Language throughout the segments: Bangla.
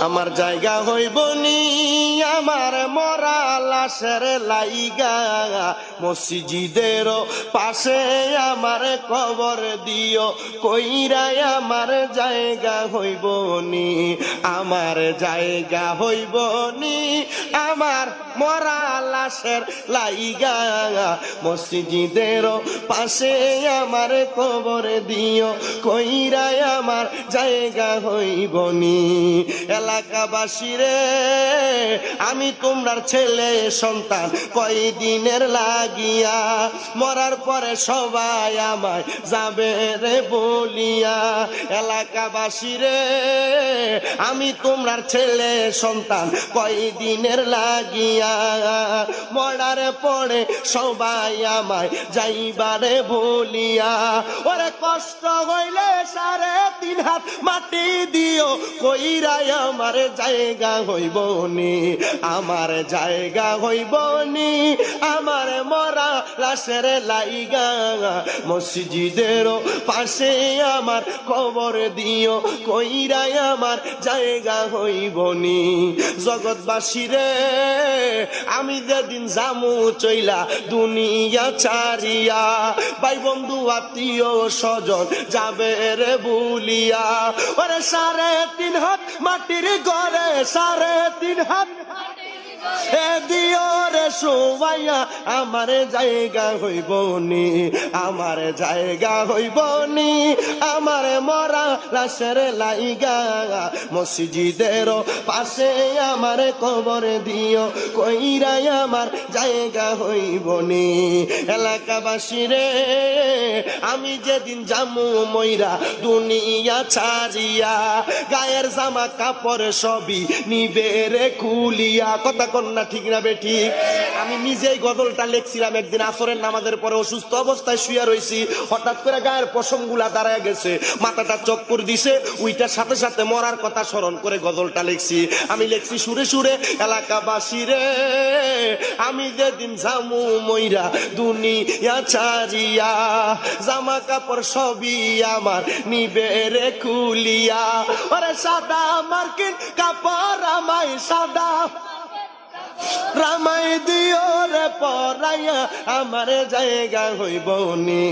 আমার জায়গা হইব নি আমার মরা লাশের লাইগা মসজিদের পাশে আমার কবর দিও কইরাই আমার জায়গা হইব নি আমার জায়গা হইব নি আমার মরা লাশের লাইগা মসজিদের পাশে আমার কবর দিও কইরাই আমার জায়গা হইব নি এলাকাবাসী রে আমি তোমরার ছেলে সন্তান কয়দিনের লাগিয়া মরার পরে সবাই আমায় যাবে রে বলিয়া এলাকাবাসী রে আমি তোমরার ছেলে সন্তান কয়দিনের লাগিয়া মরার পরে সবাই আমায় যাইবারে বলিয়া ওরে কষ্ট হইলে 3.5 হাত মাটি দিও কইরাই আমার জায়গা হইব নি আমার জায়গা হইব নি আমার মরা লাশের লাইগা মসজিদের পাশে আমার কবর দিও কইরাই আমার জায়গা হইব নি জগৎবাসী রে আমি যেদিন জামু চইলা দুনিয়া ছাড়িয়া ভাই বন্ধু আত্মীয় স্বজন যাবে রে বুলিয়া ওরে 3.5 হাত মাটির ঘরে 3.5 হাত দিও রে শুবাইয়া আমার জায়গা হইব নি আমার জায়গা হইব নি আমার মরা লাশের লাইগা মসজিদের পাশে আমার কবর দিও কইরাই আমার জায়গা হইব নি এলাকাবাসী রে আমি যেদিন জামু মইরা দুনিয়া ছাড়িয়া গায়ের জামা কাপড় সবই নিবে রে খুলিয়া কথা কন্যা ঠিক না বেঠিক আমি নিজেই গজলটা লিখছিলাম একদিন আসরের নামাজের পরে অসুস্থ অবস্থায় শুয়ে রইছি হঠাৎ করে গায়ের পশমগুলা দাঁড়ায় গেছে মাথাটা চক্কর দিছে ওইটার সাথে সাথে মরার কথা স্মরণ করে গজলটা লিখছি আমি লিখছি সুরে সুরে এলাকাবাসী রে আমি যেদিন জামু মইরা দুনিয়া ছাড়িয়া জামা কাপড় সবই আমার নিবে রে খুলিয়া ওরে সাদা মার্কিন কাপড় আমায় সাদা রামাই দিও রে পরাইয়া আমার জায়গা হইব নি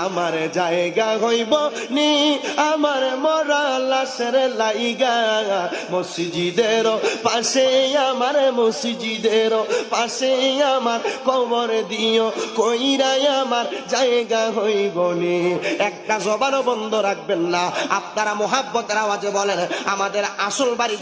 আমার জায়গা হইব নি আমার মরা লাশের লাইগা মসজিদের পাশে আমার মসজিদের পাশে আমার কবর দিও কইরাই আমার জায়গা হইব নি একটা জবানও বন্ধ রাখবেন না আপনারা মোহাব্বতের আওয়াজে বলেন আমাদের আসল বাড়ি